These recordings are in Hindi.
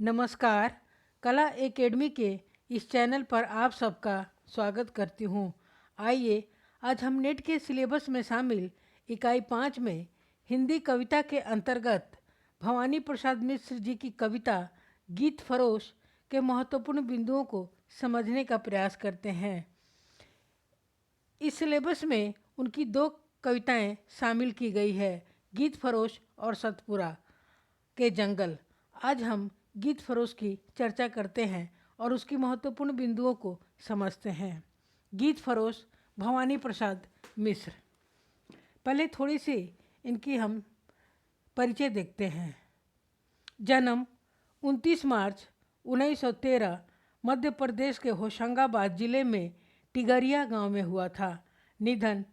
नमस्कार। कला एकेडमी के इस चैनल पर आप सबका स्वागत करती हूँ। आइए आज हम नेट के सिलेबस में शामिल इकाई 5 में हिंदी कविता के अंतर्गत भवानी प्रसाद मिश्र जी की कविता गीत फरोश के महत्वपूर्ण बिंदुओं को समझने का प्रयास करते हैं। इस सिलेबस में उनकी 2 कविताएं शामिल की गई है, गीत फरोश और सतपुरा के जंगल। आज हम गीत फरोश की चर्चा करते हैं और उसकी महत्वपूर्ण बिंदुओं को समझते हैं। गीत फरोश भवानी प्रसाद मिश्र। पहले थोड़ी सी इनकी हम परिचय देखते हैं। जन्म 29 मार्च 1913 मध्य प्रदेश के होशंगाबाद जिले में टिगरिया गांव में हुआ था। निधन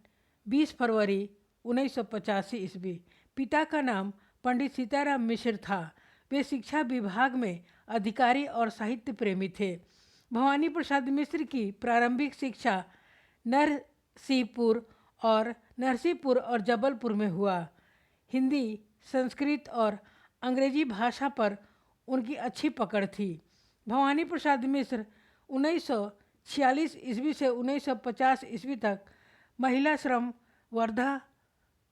20 फरवरी 1985 ईस्वी। पिता का नाम पंडित सीताराम मिश्र था। वे शिक्षा विभाग में अधिकारी और साहित्य प्रेमी थे। भवानी प्रसाद मिश्र की प्रारंभिक शिक्षा नरसिंहपुर और जबलपुर में हुआ। हिंदी, संस्कृत और अंग्रेजी भाषा पर उनकी अच्छी पकड़ थी। भवानी प्रसाद मिश्र 1946 ईस्वी से 1950 ईस्वी तक महिला श्रम वर्धा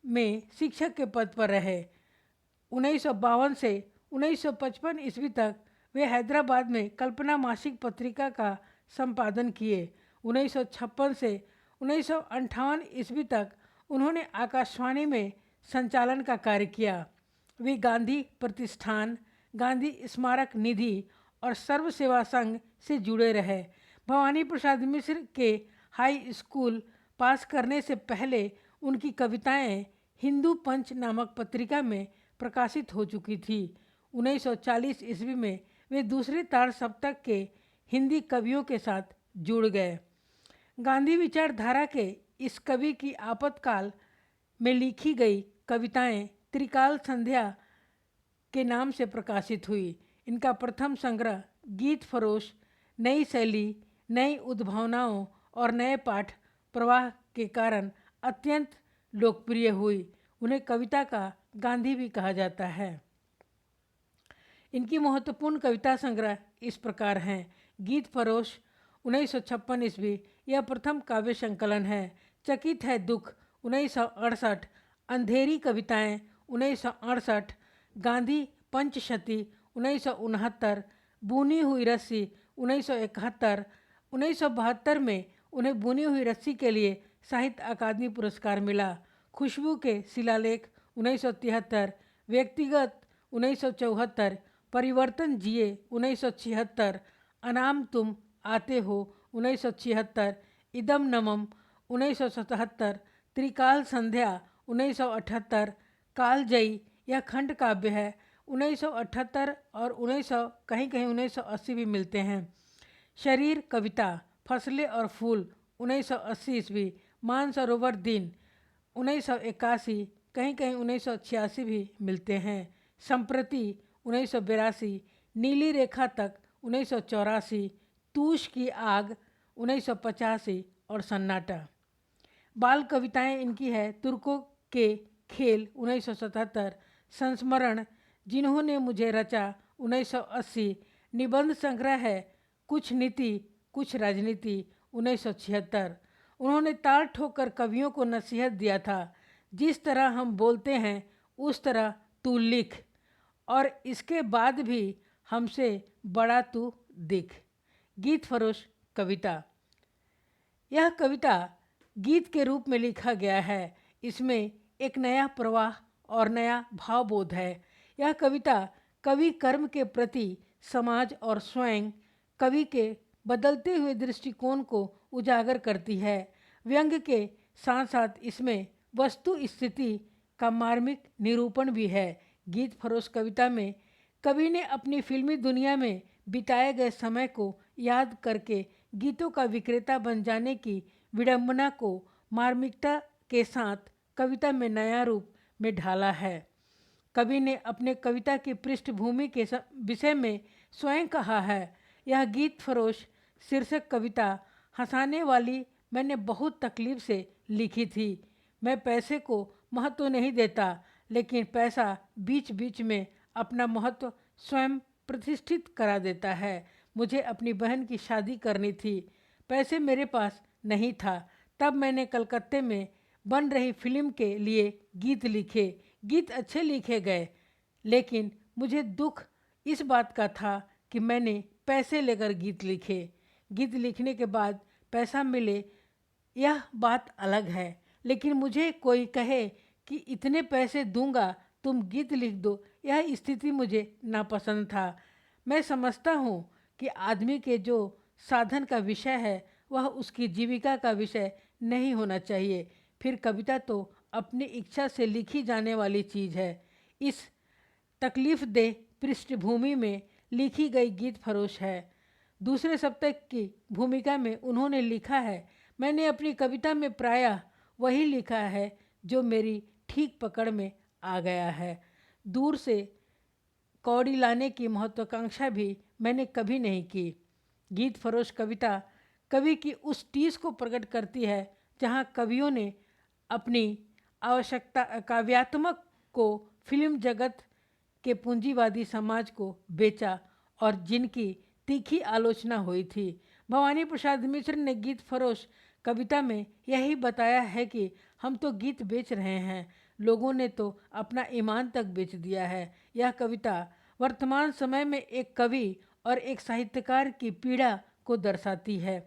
में शिक्षक के पद पर रहे। 1952 से 1955 ईस्वी तक वे हैदराबाद में कल्पना मासिक पत्रिका का संपादन किए। 1956 से 1958 ईस्वी तक उन्होंने आकाशवाणी में संचालन का कार्य किया। वे गांधी प्रतिष्ठान, गांधी स्मारक निधि और सर्व सेवा संघ से जुड़े रहे। भवानी प्रसाद मिश्र के हाई स्कूल पास करने से पहले उनकी कविताएं हिंदू पंच नामक पत्रिका में प्रकाशित हो चुकी थी। 1940 ईस्वी में वे दूसरे तार सप्तक के हिंदी कवियों के साथ जुड़ गए। गांधी विचारधारा के इस कवि की आपातकाल में लिखी गई कविताएं त्रिकाल संध्या के नाम से प्रकाशित हुई। इनका प्रथम संग्रह गीत फरोश नई शैली, नई उद्भावनाओं और नए पाठ प्रवाह के कारण अत्यंत लोकप्रिय हुई। उन्हें कविता का गांधी भी कहा जाता है। इनकी महत्वपूर्ण कविता संग्रह इस प्रकार हैं। गीत फरोश 1956 ईस्वी, यह प्रथम काव्य संकलन है। चकित है दुख 1968, अंधेरी कविताएं 1968, गांधी पंचशती 1969, बुनी हुई रस्सी 1971। 1972 में उन्हें बुनी हुई रस्सी के लिए साहित्य अकादमी पुरस्कार मिला। खुशबू के शिलालेख 1973, व्यक्तिगत 1974, परिवर्तन जिए 1976, अनाम तुम आते हो 1976, इदम नमम 1977, त्रिकाल संध्या 1978, कालजयी यह खंड काव्य है 1978 और 1980 भी मिलते हैं। शरीर कविता फसलें और फूल 1980 ईस्वी, मानसरोवर दिन 1981, कहीं 1986 भी मिलते हैं। संप्रति 1982, नीली रेखा तक 1984, तूष की आग 1985 और सन्नाटा। बाल कविताएं इनकी है तुर्कों के खेल 1977, संस्मरण जिन्होंने मुझे रचा 1980, निबंध संग्रह है कुछ नीति कुछ राजनीति 1976। उन्होंने ताल ठोकर कवियों को नसीहत दिया था, जिस तरह हम बोलते हैं उस तरह तू लिख, और इसके बाद भी हमसे बड़ा तू दिख। गीत फरोश कविता। यह कविता गीत के रूप में लिखा गया है। इसमें एक नया प्रवाह और नया भावबोध है। यह कविता कवि कर्म के प्रति समाज और स्वयं कवि के बदलते हुए दृष्टिकोण को उजागर करती है। व्यंग्य के साथ साथ इसमें वस्तु स्थिति का मार्मिक निरूपण भी है। गीत फरोश कविता में कवि ने अपनी फिल्मी दुनिया में बिताए गए समय को याद करके गीतों का विक्रेता बन जाने की विडंबना को मार्मिकता के साथ कविता में नया रूप में ढाला है। कवि ने अपने कविता की पृष्ठभूमि के विषय में स्वयं कहा है, यह गीत फरोश शीर्षक कविता हंसाने वाली मैंने बहुत तकलीफ से लिखी थी। मैं पैसे को महत्व नहीं देता, लेकिन पैसा बीच बीच में अपना महत्व स्वयं प्रतिष्ठित करा देता है। मुझे अपनी बहन की शादी करनी थी, पैसे मेरे पास नहीं था। तब मैंने कलकत्ते में बन रही फिल्म के लिए गीत लिखे। गीत अच्छे लिखे गए, लेकिन मुझे दुख इस बात का था कि मैंने पैसे लेकर गीत लिखे। गीत लिखने के बाद पैसा मिले यह बात अलग है, लेकिन मुझे कोई कहे कि इतने पैसे दूंगा तुम गीत लिख दो, यह स्थिति मुझे नापसंद था। मैं समझता हूँ कि आदमी के जो साधन का विषय है वह उसकी जीविका का विषय नहीं होना चाहिए। फिर कविता तो अपनी इच्छा से लिखी जाने वाली चीज़ है। इस तकलीफ देह पृष्ठभूमि में लिखी गई गीत फरोश है। दूसरे सप्तक की भूमिका में उन्होंने लिखा है, मैंने अपनी कविता में प्रायः वही लिखा है जो मेरी ठीक पकड़ में आ गया है। दूर से कौड़ी लाने की महत्वाकांक्षा भी मैंने कभी नहीं की। गीत फरोश कविता कवि की उस टीस को प्रकट करती है जहाँ कवियों ने अपनी आवश्यकता काव्यात्मक को फिल्म जगत के पूंजीवादी समाज को बेचा और जिनकी तीखी आलोचना हुई थी। भवानी प्रसाद मिश्र ने गीत फरोश कविता में यही बताया है कि हम तो गीत बेच रहे हैं, लोगों ने तो अपना ईमान तक बेच दिया है। यह कविता वर्तमान समय में एक कवि और एक साहित्यकार की पीड़ा को दर्शाती है।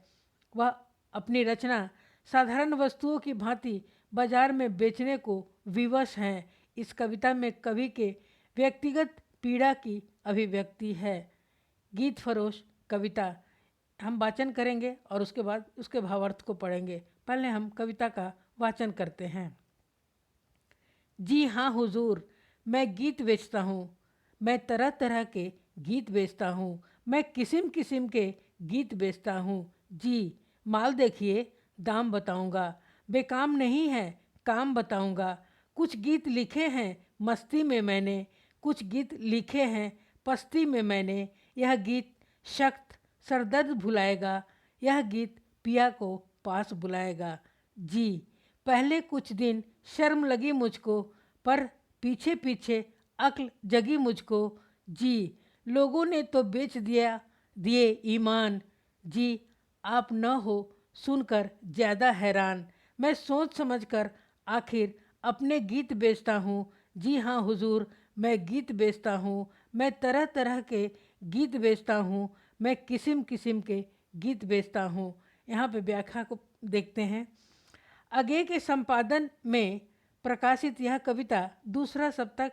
वह अपनी रचना साधारण वस्तुओं की भांति बाजार में बेचने को विवश हैं। इस कविता में कवि के व्यक्तिगत पीड़ा की अभिव्यक्ति है। गीत फरोश कविता हम वाचन करेंगे और उसके बाद उसके भावार्थ को पढ़ेंगे। पहले हम कविता का वाचन करते हैं। जी हाँ हुजूर, मैं गीत बेचता हूँ, मैं तरह तरह के गीत बेचता हूँ, मैं किस्म किस्म के गीत बेचता हूँ। जी माल देखिए, दाम बताऊँगा, बेकाम नहीं है काम बताऊँगा। कुछ गीत लिखे हैं मस्ती में मैंने, कुछ गीत लिखे हैं पस्ती में मैंने। यह गीत सख्त सरदर्द भुलाएगा, यह गीत पिया को पास बुलाएगा। जी पहले कुछ दिन शर्म लगी मुझको, पर पीछे पीछे अक्ल जगी मुझको। जी लोगों ने तो बेच दिए ईमान। जी आप न हो सुनकर ज़्यादा हैरान, मैं सोच समझकर आखिर अपने गीत बेचता हूँ। जी हाँ हुजूर, मैं गीत बेचता हूँ, मैं तरह तरह के गीत बेचता हूँ, मैं किस्म किस्म के गीत बेचता हूँ। यहाँ पे व्याख्या को देखते हैं। आगे के संपादन में प्रकाशित यह कविता दूसरा सप्तक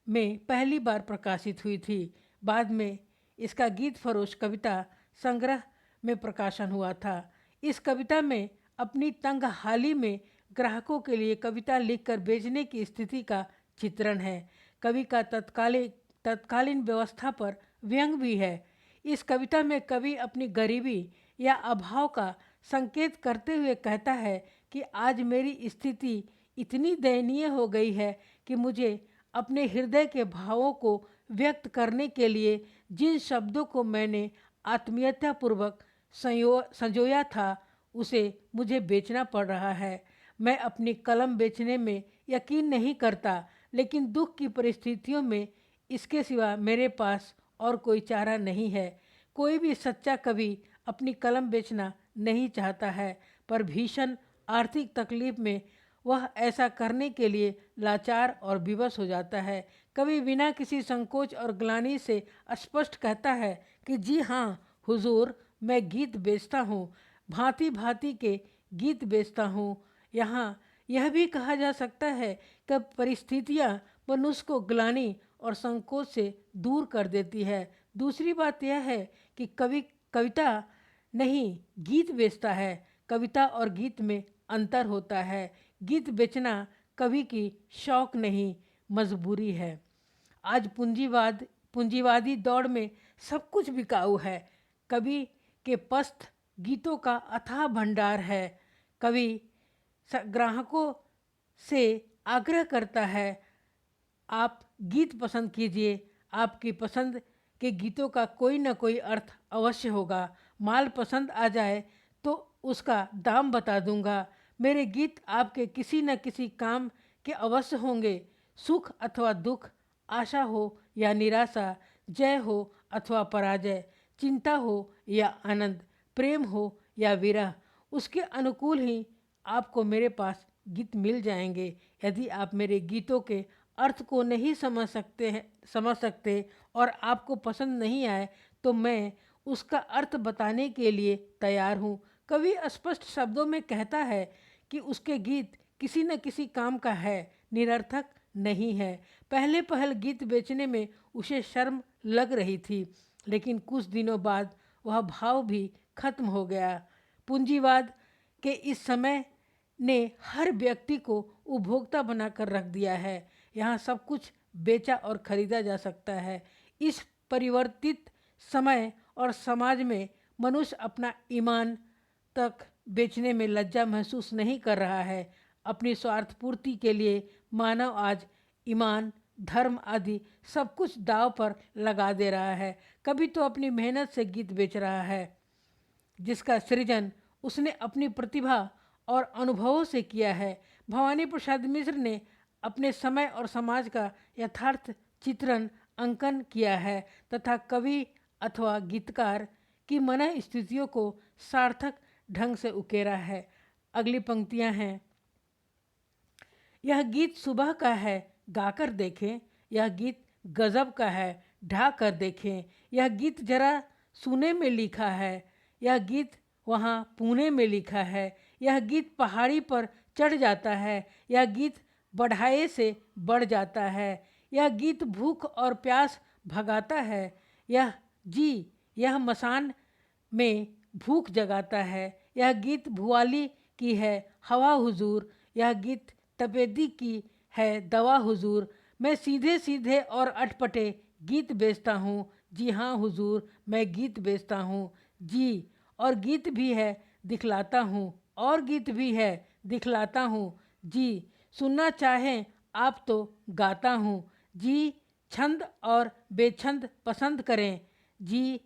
में पहली बार प्रकाशित हुई थी। बाद में इसका गीत फरोश कविता संग्रह में प्रकाशन हुआ था। इस कविता में अपनी तंग हाली में ग्राहकों के लिए कविता लिखकर बेचने की स्थिति का चित्रण है। कवि का तत्कालीन व्यवस्था पर व्यंग भी है। इस कविता में कवि अपनी गरीबी या अभाव का संकेत करते हुए कहता है कि आज मेरी स्थिति इतनी दयनीय हो गई है कि मुझे अपने हृदय के भावों को व्यक्त करने के लिए जिन शब्दों को मैंने आत्मीयतापूर्वक संजोया था उसे मुझे बेचना पड़ रहा है। मैं अपनी कलम बेचने में यकीन नहीं करता, लेकिन दुख की परिस्थितियों में इसके सिवा मेरे पास और कोई चारा नहीं है। कोई भी सच्चा कवि अपनी कलम बेचना नहीं चाहता है, पर भीषण आर्थिक तकलीफ में वह ऐसा करने के लिए लाचार और विवश हो जाता है। कवि बिना किसी संकोच और ग्लानि से स्पष्ट कहता है कि जी हाँ हुजूर, मैं गीत बेचता हूँ, भांति भांति के गीत बेचता हूँ। यहाँ यह भी कहा जा सकता है कि परिस्थितियाँ मनुष्य को ग्लानि और संकोच से दूर कर देती है। दूसरी बात यह है कि कवि कविता नहीं गीत बेचता है। कविता और गीत में अंतर होता है। गीत बेचना कवि की शौक नहीं, मजबूरी है। आज पूंजीवादी दौड़ में सब कुछ बिकाऊ है। कवि के पस्त गीतों का अथाह भंडार है। कवि ग्राहकों से आग्रह करता है, आप गीत पसंद कीजिए, आपकी पसंद के गीतों का कोई न कोई अर्थ अवश्य होगा। माल पसंद आ जाए तो उसका दाम बता दूंगा। मेरे गीत आपके किसी न किसी काम के अवश्य होंगे। सुख अथवा दुख, आशा हो या निराशा, जय हो अथवा पराजय, चिंता हो या आनंद, प्रेम हो या विरह, उसके अनुकूल ही आपको मेरे पास गीत मिल जाएंगे। यदि आप मेरे गीतों के अर्थ को नहीं समझ सकते और आपको पसंद नहीं आए तो मैं उसका अर्थ बताने के लिए तैयार हूँ। कवि स्पष्ट शब्दों में कहता है कि उसके गीत किसी न किसी काम का है, निरर्थक नहीं है। पहले पहल गीत बेचने में उसे शर्म लग रही थी, लेकिन कुछ दिनों बाद वह भाव भी खत्म हो गया। पूंजीवाद के इस समय ने हर व्यक्ति को उपभोक्ता बनाकर रख दिया है। यहाँ सब कुछ बेचा और खरीदा जा सकता है। इस परिवर्तित समय और समाज में मनुष्य अपना ईमान तक बेचने में लज्जा महसूस नहीं कर रहा है। अपनी स्वार्थ पूर्ति के लिए मानव आज ईमान, धर्म आदि सब कुछ दांव पर लगा दे रहा है। कभी तो अपनी मेहनत से गीत बेच रहा है, जिसका सृजन उसने अपनी प्रतिभा और अनुभवों से किया है। भवानी प्रसाद मिश्र ने अपने समय और समाज का यथार्थ चित्रण अंकन किया है तथा कवि अथवा गीतकार की मन स्थितियों को सार्थक ढंग से उकेरा है। अगली पंक्तियां हैं। यह गीत सुबह का है, गाकर देखें। यह गीत गजब का है, ढा कर देखें। यह गीत जरा सुने में लिखा है। यह गीत वहाँ पुणे में लिखा है। यह गीत पहाड़ी पर चढ़ जाता है। यह गीत बढ़ाए से बढ़ जाता है। यह गीत भूख और प्यास भगाता है। यह मसान में भूख जगाता है। यह गीत भुआली की है हवा हुजूर। यह गीत तपेदी की है दवा हुजूर। मैं सीधे सीधे और अटपटे गीत बेचता हूँ। जी हाँ हुजूर, मैं गीत बेचता हूँ जी। और गीत भी है दिखलाता हूँ, और गीत भी है दिखलाता हूँ जी। सुनना चाहें आप तो गाता हूँ जी। छंद और बेछंद पसंद करें जी।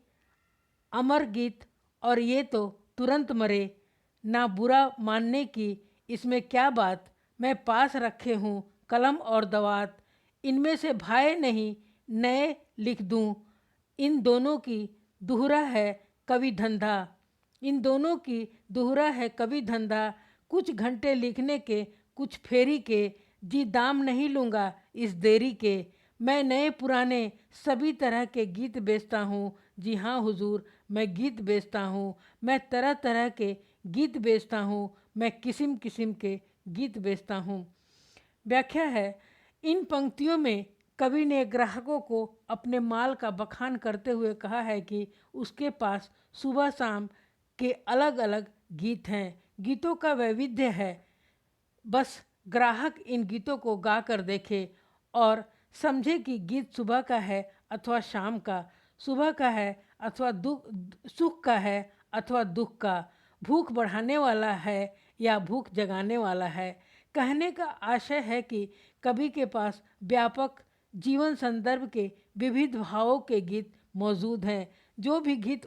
अमर गीत और ये तो तुरंत मरे, ना बुरा मानने की इसमें क्या बात। मैं पास रखे हूँ कलम और दवात, इनमें से भाए नहीं नए लिख दूँ। इन दोनों की दुहरा है कवि धंधा। इन दोनों की दुहरा है कवि धंधा। कुछ घंटे लिखने के, कुछ फेरी के, जी दाम नहीं लूँगा इस देरी के। मैं नए पुराने सभी तरह के गीत बेचता हूँ। जी हाँ हुजूर, मैं गीत बेचता हूँ। मैं तरह तरह के गीत बेचता हूँ। मैं किस्म किस्म के गीत बेचता हूँ। व्याख्या है। इन पंक्तियों में कवि ने ग्राहकों को अपने माल का बखान करते हुए कहा है कि उसके पास सुबह शाम के अलग अलग गीत हैं। गीतों का वैविध्य है। बस ग्राहक इन गीतों को गा कर देखे और समझे कि गीत सुबह का है अथवा शाम का, सुबह का है अथवा सुख का है अथवा दुख का, भूख बढ़ाने वाला है या भूख जगाने वाला है। कहने का आशय है कि कवि के पास व्यापक जीवन संदर्भ के विविध भावों के गीत मौजूद हैं। जो भी गीत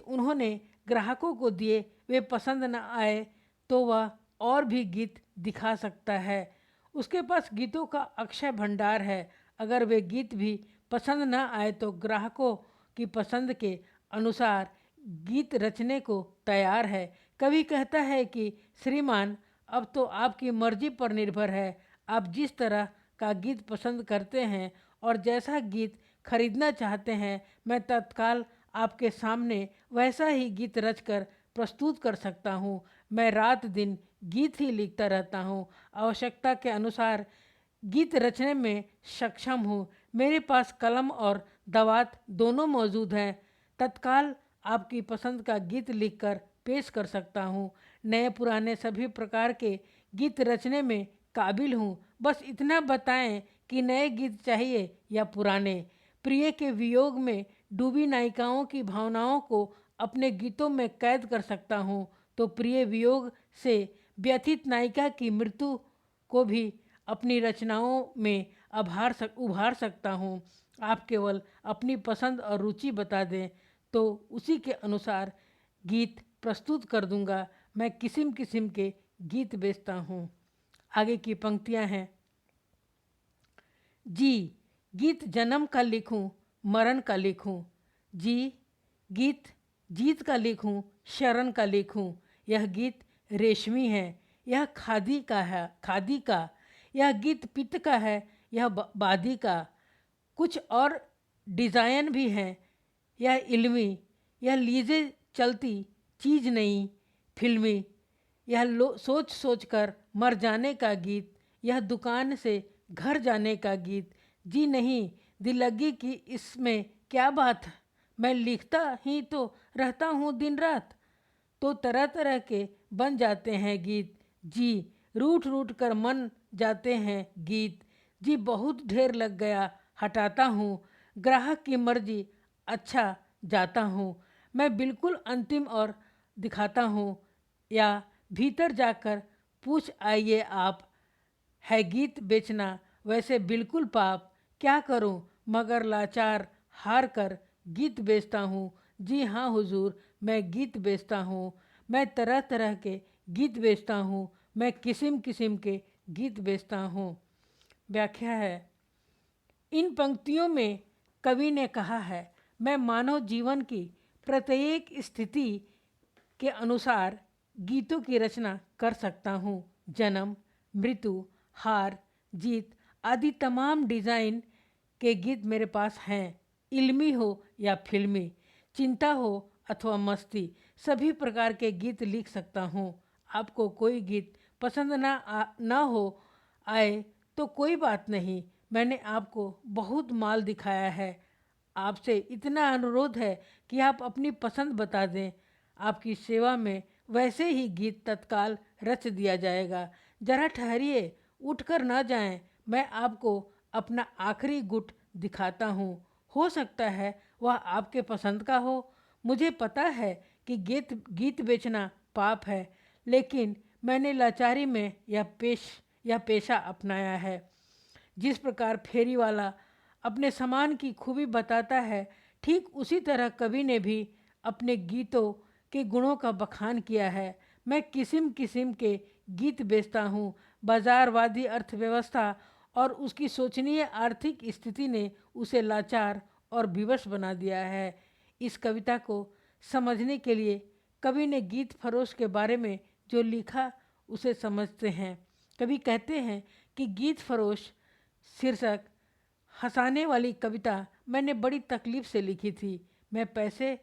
उन्होंने ग्राहकों को दिए वे पसंद न आए तो वह और भी गीत दिखा सकता है। उसके पास गीतों का अक्षय भंडार है। अगर वे गीत भी पसंद न आए तो ग्राहकों की पसंद के अनुसार गीत रचने को तैयार है। कवि कहता है कि श्रीमान, अब तो आपकी मर्जी पर निर्भर है। आप जिस तरह का गीत पसंद करते हैं और जैसा गीत खरीदना चाहते हैं, मैं तत्काल आपके सामने वैसा ही गीत रचकर प्रस्तुत कर सकता हूँ। मैं रात दिन गीत ही लिखता रहता हूँ। आवश्यकता के अनुसार गीत रचने में सक्षम हूँ। मेरे पास कलम और दवात दोनों मौजूद हैं। तत्काल आपकी पसंद का गीत लिखकर पेश कर सकता हूँ। नए पुराने सभी प्रकार के गीत रचने में काबिल हूँ। बस इतना बताएं कि नए गीत चाहिए या पुराने। प्रिय के वियोग में डूबी नायिकाओं की भावनाओं को अपने गीतों में कैद कर सकता हूँ, तो प्रिय वियोग से व्यथित नायिका की मृत्यु को भी अपनी रचनाओं में उभार सकता हूँ। आप केवल अपनी पसंद और रुचि बता दें तो उसी के अनुसार गीत प्रस्तुत कर दूंगा। मैं किस्म किस्म के गीत बेचता हूँ। आगे की पंक्तियाँ हैं। जी, गीत जन्म का लिखूं, मरण का लिखूं, गीत जीत का लिखूं, शरण का लिखूं। यह गीत रेशमी है, यह खादी का है, खादी का। यह गीत पित्त का है, यह बादी का। कुछ और डिज़ाइन भी हैं, यह इल्मी, यह लीजे चलती चीज़ नहीं फिल्मी। यह सोच सोच कर मर जाने का गीत, यह दुकान से घर जाने का गीत। जी नहीं, दिल लगी कि इसमें क्या बात, मैं लिखता ही तो रहता हूँ दिन रात। तो तरह तरह के बन जाते हैं गीत। जी रूठ रूठ कर मन जाते हैं गीत। जी बहुत ढेर लग गया, हटाता हूँ, ग्राहक की मर्जी, अच्छा जाता हूँ। मैं बिल्कुल अंतिम और दिखाता हूँ, या भीतर जाकर पूछ आइए आप। है गीत बेचना वैसे बिल्कुल पाप, क्या करूं मगर लाचार हार कर गीत बेचता हूँ। जी हाँ हुजूर, मैं गीत बेचता हूँ। मैं तरह तरह के गीत बेचता हूँ, मैं किस्म किस्म के गीत बेचता हूँ। व्याख्या है। इन पंक्तियों में कवि ने कहा है, मैं मानव जीवन की प्रत्येक स्थिति के अनुसार गीतों की रचना कर सकता हूँ। जन्म, मृत्यु, हार, जीत आदि तमाम डिज़ाइन के गीत मेरे पास हैं। इल्मी हो या फिल्मी, चिंता हो अथवा मस्ती, सभी प्रकार के गीत लिख सकता हूँ। आपको कोई गीत पसंद ना हो आए तो कोई बात नहीं, मैंने आपको बहुत माल दिखाया है। आपसे इतना अनुरोध है कि आप अपनी पसंद बता दें, आपकी सेवा में वैसे ही गीत तत्काल रच दिया जाएगा। जरा ठहरिए, उठकर ना जाएं, मैं आपको अपना आखिरी गुट दिखाता हूँ। हो सकता है वह आपके पसंद का हो। मुझे पता है कि गीत बेचना पाप है, लेकिन मैंने लाचारी में यह पेशा अपनाया है। जिस प्रकार फेरी वाला अपने सामान की खूबी बताता है, ठीक उसी तरह कवि ने भी अपने गीतों के गुणों का बखान किया है। मैं किस्म किस्म के गीत बेचता हूँ। बाजारवादी अर्थव्यवस्था और उसकी शोचनीय आर्थिक स्थिति ने उसे लाचार और विवश बना दिया है। इस कविता को समझने के लिए कवि ने गीत फरोश के बारे में जो लिखा उसे समझते हैं। कवि कहते हैं कि गीत फरोश शीर्षक हंसाने वाली कविता मैंने बड़ी तकलीफ़ से लिखी थी। मैं पैसे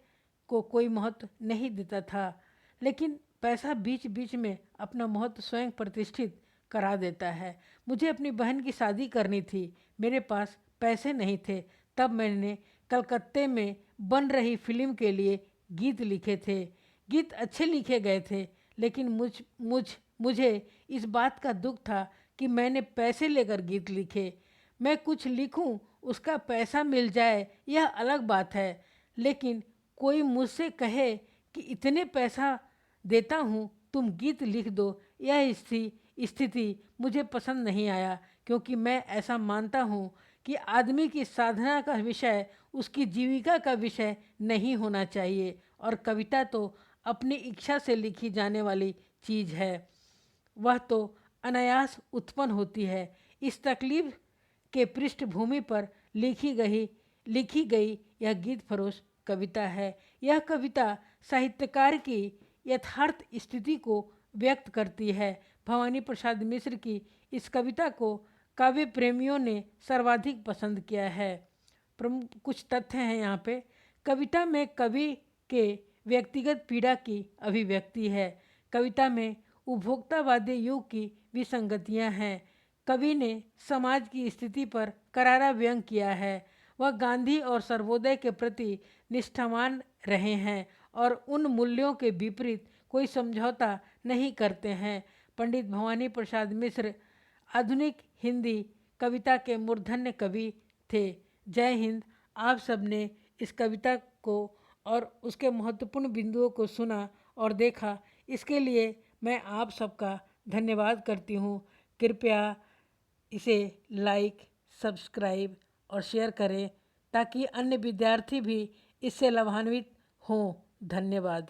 को कोई महत्व नहीं देता था, लेकिन पैसा बीच बीच में अपना महत्व स्वयं प्रतिष्ठित करा देता है। मुझे अपनी बहन की शादी करनी थी, मेरे पास पैसे नहीं थे। तब मैंने कलकत्ते में बन रही फिल्म के लिए गीत लिखे थे। गीत अच्छे लिखे गए थे, लेकिन मुझे इस बात का दुख था कि मैंने पैसे लेकर गीत लिखे। मैं कुछ लिखूं, उसका पैसा मिल जाए यह अलग बात है, लेकिन कोई मुझसे कहे कि इतने पैसा देता हूँ, तुम गीत लिख दो, यह स्थिति मुझे पसंद नहीं आया। क्योंकि मैं ऐसा मानता हूँ कि आदमी की साधना का विषय उसकी जीविका का विषय नहीं होना चाहिए, और कविता तो अपनी इच्छा से लिखी जाने वाली चीज़ है, वह तो अनायास उत्पन्न होती है। इस तकलीफ के पृष्ठभूमि पर लिखी गई यह गीत फरोश कविता है। यह कविता साहित्यकार की यथार्थ स्थिति को व्यक्त करती है। भवानी प्रसाद मिश्र की इस कविता को काव्य प्रेमियों ने सर्वाधिक पसंद किया है। प्रमुख कुछ तथ्य हैं यहाँ पे। कविता में कवि के व्यक्तिगत पीड़ा की अभिव्यक्ति है। कविता में उपभोक्तावादी युग की विसंगतियाँ हैं। कवि ने समाज की स्थिति पर करारा व्यंग किया है। वह गांधी और सर्वोदय के प्रति निष्ठावान रहे हैं और उन मूल्यों के विपरीत कोई समझौता नहीं करते हैं। पंडित भवानी प्रसाद मिश्र आधुनिक हिंदी कविता के मूर्धन्य कवि थे। जय हिंद। आप सबने इस कविता को और उसके महत्वपूर्ण बिंदुओं को सुना और देखा, इसके लिए मैं आप सबका धन्यवाद करती हूँ। कृपया इसे लाइक, सब्सक्राइब और शेयर करें ताकि अन्य विद्यार्थी भी इससे लाभान्वित हों। धन्यवाद।